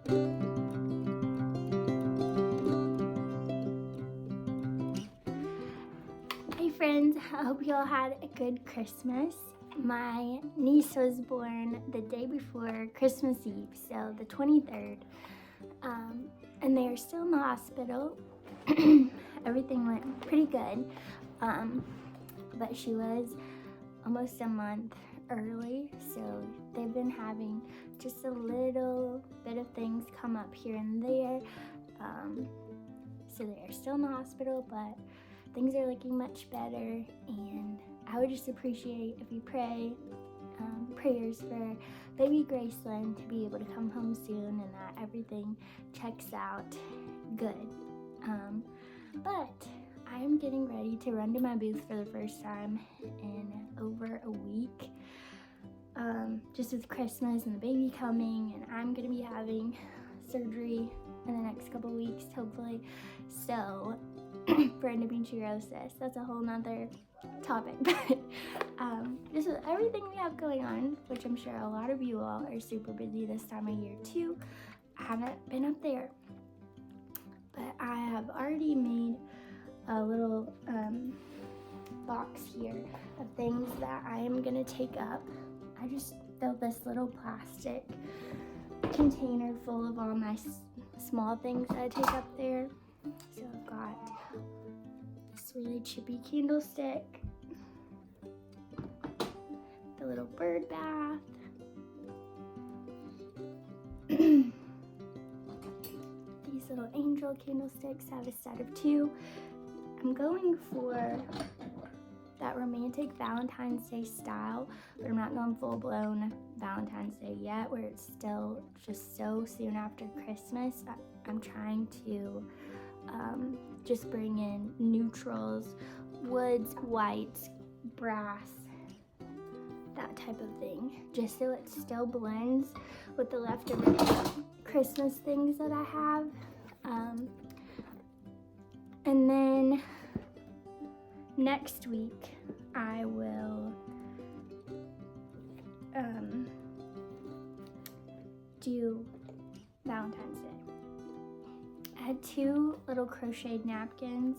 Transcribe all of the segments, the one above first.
Hey friends, I hope you all had a good Christmas. My niece was born the day before Christmas Eve, so the 23rd, and they are still in the hospital. Everything went pretty good, but she was almost a month early, so they've been having just a little bit of things come up here and there. So they are still in the hospital, but things are looking much better, and I would just appreciate if you pray prayers for baby Graceland to be able to come home soon and that everything checks out good. But I'm getting ready to run to my booth for the first time in over a week, just with Christmas and the baby coming, and I'm gonna be having surgery in the next couple weeks, hopefully. So for endometriosis, that's a whole nother topic, but just with everything we have going on, which I'm sure a lot of you all are super busy this time of year too, I haven't been up there, but I have already made a little box here of things that I am gonna take up. I just filled this little plastic container full of all my small things that I take up there. So I've got this really chippy candlestick, the little bird bath, these little angel candlesticks. I have a set of 2. I'm going for that romantic Valentine's Day style, but I'm not going full-blown Valentine's Day yet, where it's still just so soon after Christmas. I'm trying to just bring in neutrals, woods, whites, brass, that type of thing, just so it still blends with the leftover Christmas things that I have. And then next week I will do Valentine's Day. I had 2 little crocheted napkins,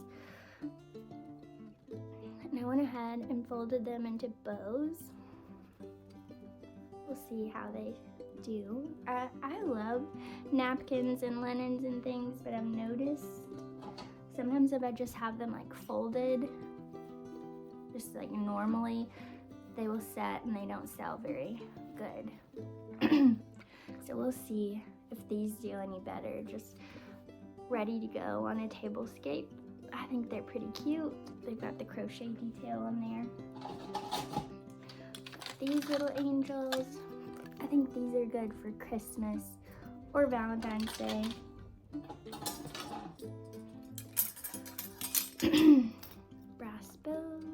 and I went ahead and folded them into bows. We'll see how they do. I love napkins and linens and things, but I've noticed sometimes if I just have them like folded, just like normally, they will set and they don't sell very good. So we'll see if these do any better, just ready to go on a tablescape. I think they're pretty cute. They've got the crochet detail on there. These little angels, I think these are good for Christmas or Valentine's Day. Brass bows.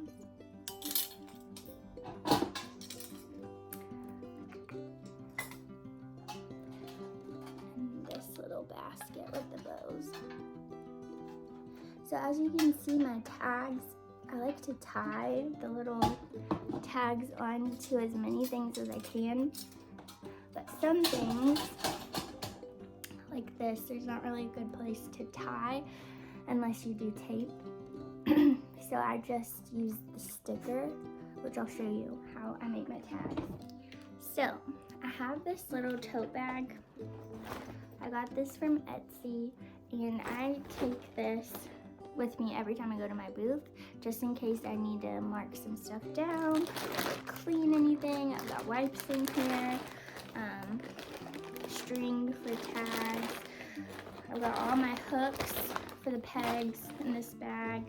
And this little basket with the bows. So as you can see, my tags, I like to tie the little tags onto as many things as I can. But some things, like this, there's not really a good place to tie unless you do tape. So I just use the sticker, which I'll show you how I make my tags. So I have this little tote bag. I got this from Etsy, and I take this with me every time I go to my booth, just in case I need to mark some stuff down or clean anything. I've got wipes in here, string for tags. I've got all my hooks for the pegs in this bag,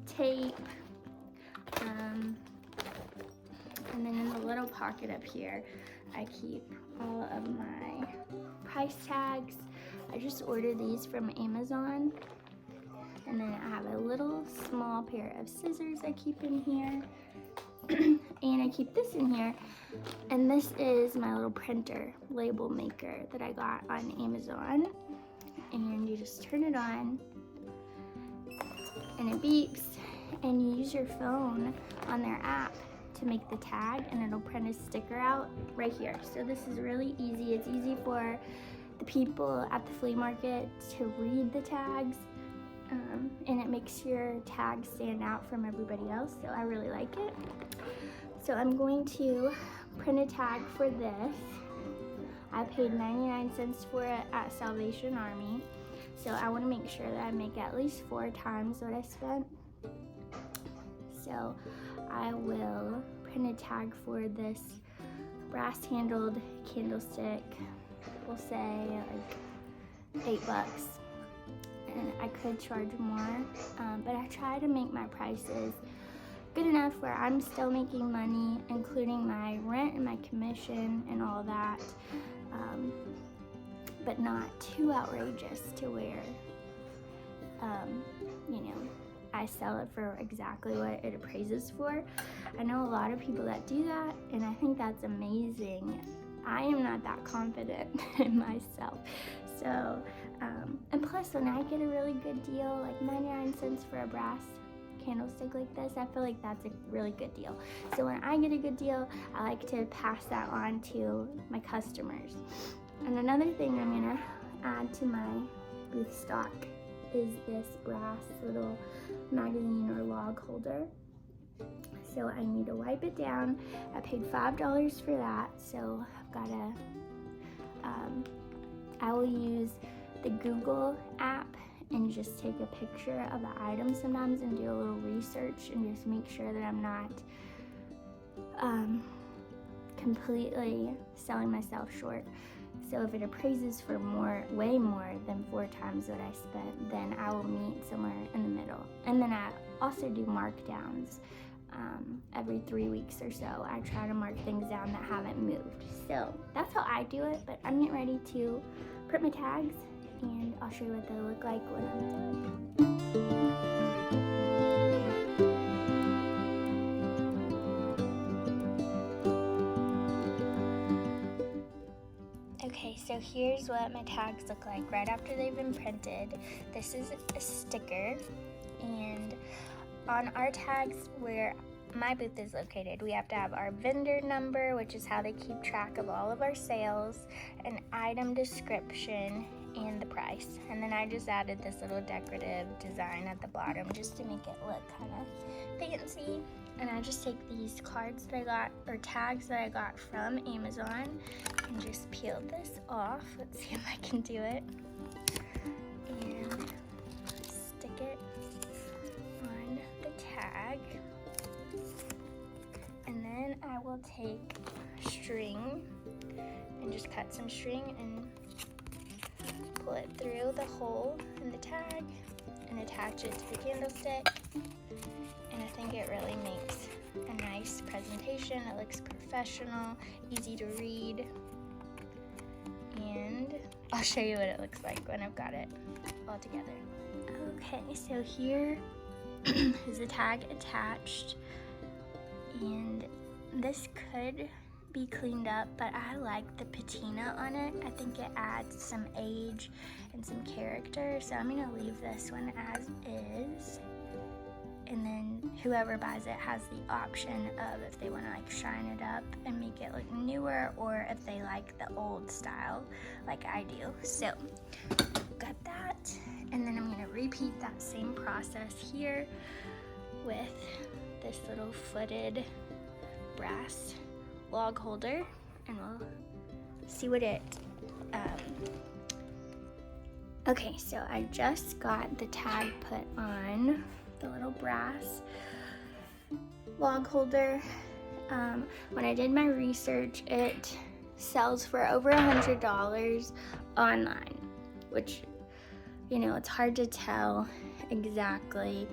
tape, and then in the little pocket up here, I keep all of my price tags. I just ordered these from Amazon. And then I have a little small pair of scissors I keep in here. And I keep this in here. And this is my little printer label maker that I got on Amazon. And you just turn it on and it beeps, and you use your phone on their app to make the tag, and it'll print a sticker out right here. So this is really easy. It's easy for the people at the flea market to read the tags, and it makes your tag stand out from everybody else, so I really like it. So I'm going to print a tag for this. I paid 99 cents for it at Salvation Army, so I want to make sure that I make at least 4 times what I spent. So I will print a tag for this brass handled candlestick. We'll say like $8, and I could charge more, but I try to make my prices good enough where I'm still making money, including my rent and my commission and all that, but not too outrageous to where, you know, I sell it for exactly what it appraises for. I know a lot of people that do that, and I think that's amazing. I am not that confident in myself. So, and plus when I get a really good deal, like 99 cents for a brass candlestick like this, I feel like that's a really good deal. So when I get a good deal, I like to pass that on to my customers. And another thing I'm gonna add to my booth stock is this brass little magazine or log holder. So I need to wipe it down. I paid $5 for that, so I've got to, I will use the Google app and just take a picture of the item sometimes and do a little research and just make sure that I'm not completely selling myself short. So if it appraises for more, way more than 4 times what I spent, then I will meet somewhere in the middle. And then I also do markdowns every 3 weeks or so. I try to mark things down that haven't moved. So that's how I do it, but I'm getting ready to print my tags and I'll show you what they look like when I'm done. Okay, so here's what my tags look like right after they've been printed. This is a sticker, and on our tags where my booth is located, we have to have our vendor number, which is how they keep track of all of our sales, an item description, and the price. And then I just added this little decorative design at the bottom just to make it look kind of fancy. And I just take these cards that I got, or tags that I got from Amazon, and just peel this off. Let's see if I can do it. And stick it on the tag. And then I will take string and just cut some string and pull it through the hole in the tag and attach it to the candlestick. And I think it really makes a nice presentation. It looks professional, easy to read, and I'll show you what it looks like when I've got it all together. Okay, so here is the tag attached, and this could be cleaned up, but I like the patina on it. I think it adds some age and some character, so I'm gonna leave this one as is. And then whoever buys it has the option of if they want to like shine it up and make it look newer, or if they like the old style like I do. So got that, and then I'm going to repeat that same process here with this little footed brass log holder, and we'll see what it okay, so I just got the tag put on the little brass log holder. When I did my research, it sells for over $100 online, which, you know, it's hard to tell exactly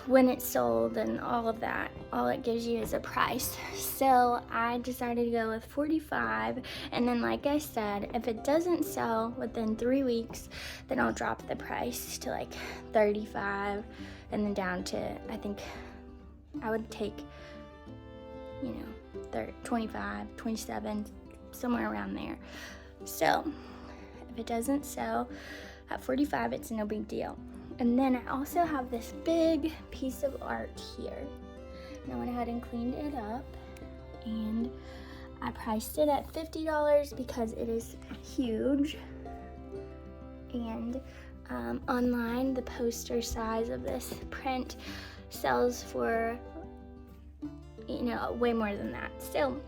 when it's sold and all of that. All it gives you is a price. So I decided to go with $45, and then like I said, if it doesn't sell within 3 weeks, then I'll drop the price to like $35, and then down to, I think I would take, you know, 25, 27, somewhere around there. So if it doesn't sell at $45, it's no big deal. And then I also have this big piece of art here. And I went ahead and cleaned it up, and I priced it at $50 because it is huge. And online, the poster size of this print sells for, you know, way more than that. So,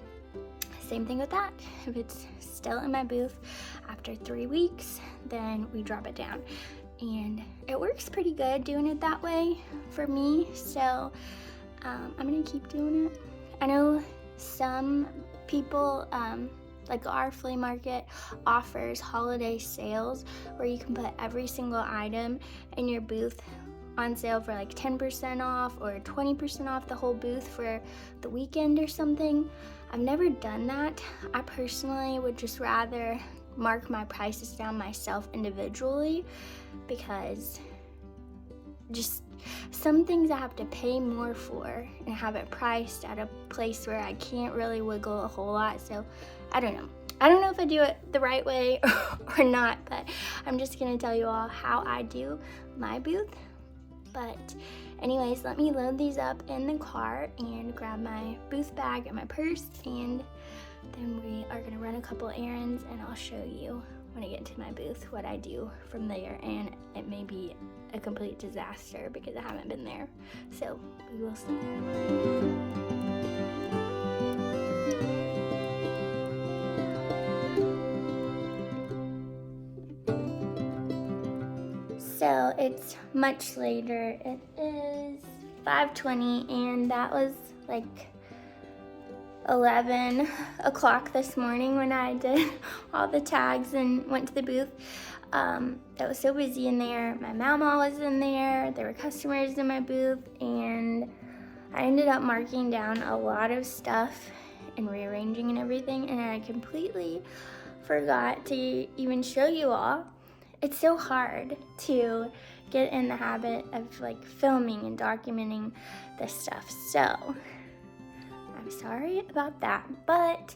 same thing with that. If it's still in my booth after 3 weeks, then we drop it down. And it works pretty good doing it that way for me. So, I'm gonna keep doing it. I know some people, like our flea market offers holiday sales where you can put every single item in your booth on sale for like 10% off or 20% off the whole booth for the weekend or something. I've never done that. I personally would just rather mark my prices down myself individually, because just some things I have to pay more for and have it priced at a place where I can't really wiggle a whole lot. So I don't know. I don't know if I do it the right way or not, but I'm just gonna tell you all how I do my booth. But anyways, let me load these up in the car and grab my booth bag and my purse, and then we are gonna run a couple errands, and I'll show you when I get to my booth what I do from there. And it may be a complete disaster because I haven't been there, so we will see. So it's much later. It is 5:20, and that was like 11 o'clock this morning when I did all the tags and went to the booth. It was so busy in there. My mama was in there. There were customers in my booth, and I ended up marking down a lot of stuff and rearranging and everything, and I completely forgot to even show you all. It's so hard to get in the habit of like filming and documenting this stuff. So I'm sorry about that, but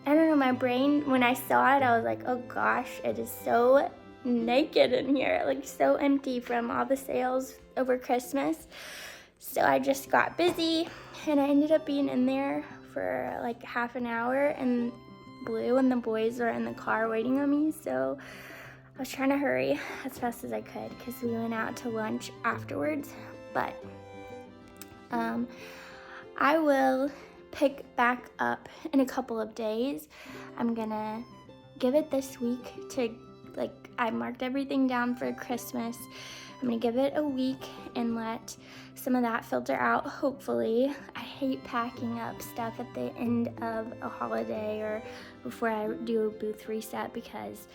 I don't know, my brain, when I saw it, I was like, oh gosh, it is so naked in here, like so empty from all the sales over Christmas. So I just got busy, and I ended up being in there for like half an hour, and Blue and the boys were in the car waiting on me, so I was trying to hurry as fast as I could because we went out to lunch afterwards. But I will pick back up in a couple of days. I'm gonna give it this week to, like, I marked everything down for Christmas. I'm gonna give it a week and let some of that filter out, hopefully. I hate packing up stuff at the end of a holiday or before I do a booth reset because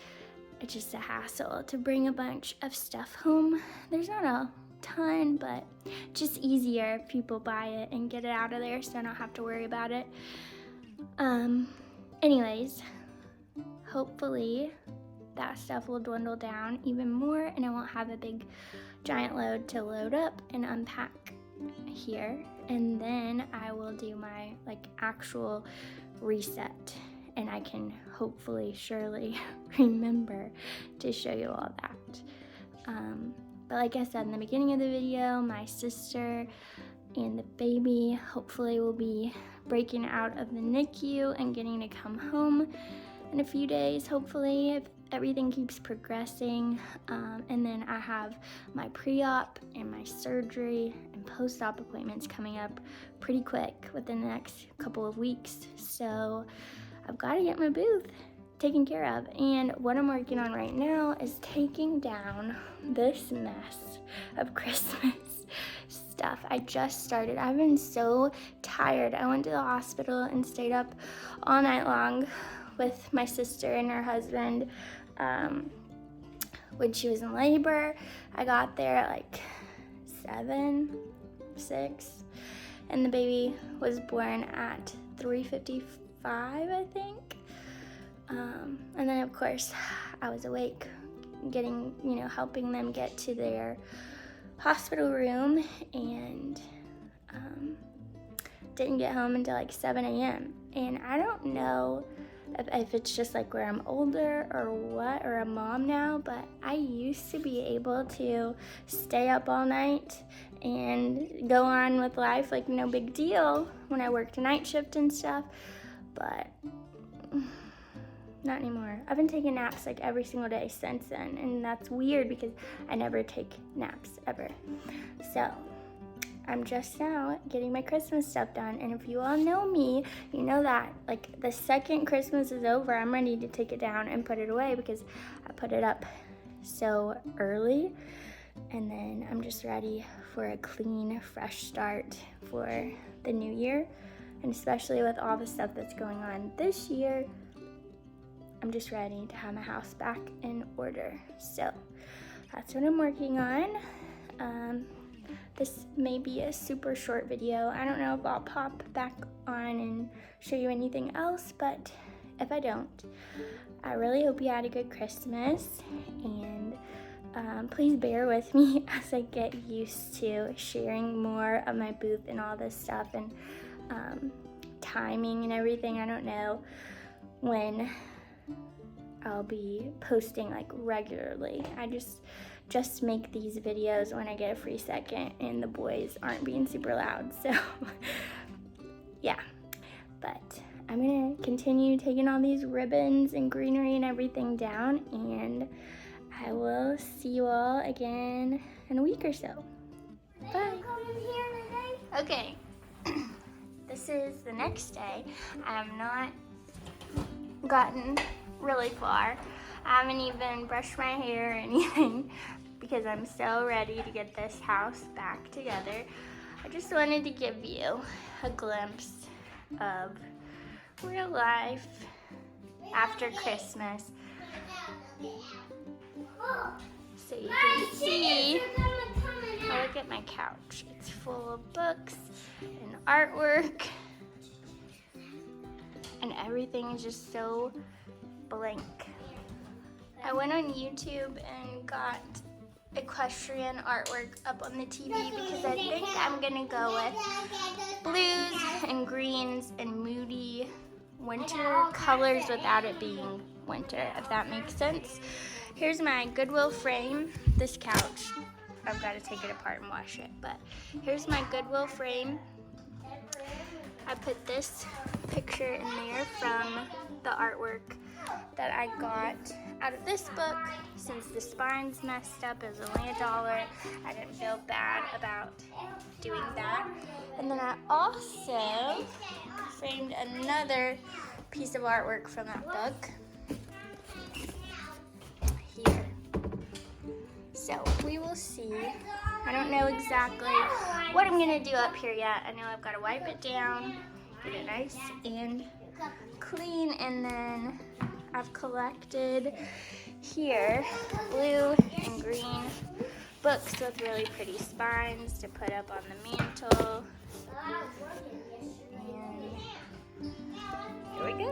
it's just a hassle to bring a bunch of stuff home. There's not a ton, but just easier if people buy it and get it out of there so I don't have to worry about it. Anyways, hopefully that stuff will dwindle down even more and I won't have a big giant load to load up and unpack here, and then I will do my like actual reset, and I can hopefully surely remember to show you all that. But like I said in the beginning of the video, my sister and the baby hopefully will be breaking out of the NICU and getting to come home in a few days, hopefully, if everything keeps progressing. And then I have my pre-op and my surgery and post-op appointments coming up pretty quick within the next couple of weeks. So I've got to get my booth taken care of. And what I'm working on right now is taking down this mess of Christmas stuff. I just started. I've been so tired. I went to the hospital and stayed up all night long with my sister and her husband when she was in labor. I got there at like 6, and the baby was born at 3:55, I think. And then of course I was awake getting, helping them get to their hospital room, and didn't get home until like 7 a.m. And I don't know if it's just like where I'm older or what, or a mom now, but I used to be able to stay up all night and go on with life like no big deal when I worked a night shift and stuff, but not anymore. I've been taking naps like every single day since then, and that's weird because I never take naps ever. So I'm just now getting my Christmas stuff done, and if you all know me, you know that like the second Christmas is over, I'm ready to take it down and put it away because I put it up so early, and then I'm just ready for a clean, fresh start for the new year. And especially with all the stuff that's going on this year, I'm just ready to have my house back in order. So that's what I'm working on. This may be a super short video. I don't know if I'll pop back on and show you anything else, but if I don't, I really hope you had a good Christmas, and please bear with me as I get used to sharing more of my booth and all this stuff, and timing and everything. I don't know when I'll be posting like regularly. I just make these videos when I get a free second and the boys aren't being super loud, so yeah. But I'm gonna continue taking all these ribbons and greenery and everything down, and I will see you all again in a week or so. Bye. Okay. This is the next day. I have not gotten really far. I haven't even brushed my hair or anything because I'm so ready to get this house back together. I just wanted to give you a glimpse of real life after Christmas, so you can see. Oh, look at my couch. It's full of books and artwork, and everything is just so blank. I went on YouTube and got equestrian artwork up on the TV because I think I'm gonna go with blues and greens and moody winter colors without it being winter, if that makes sense. Here's my Goodwill frame. This couch, I've got to take it apart and wash it, but here's my Goodwill frame. I put this picture in there from the artwork that I got out of this book. Since the spine's messed up, it was only $1. I didn't feel bad about doing that. And then I also framed another piece of artwork from that book here. So we will see. I don't know exactly what I'm gonna do up here yet. I know I've got to wipe it down, get it nice and clean, and then I've collected here blue and green books with really pretty spines to put up on the mantle. And here we go.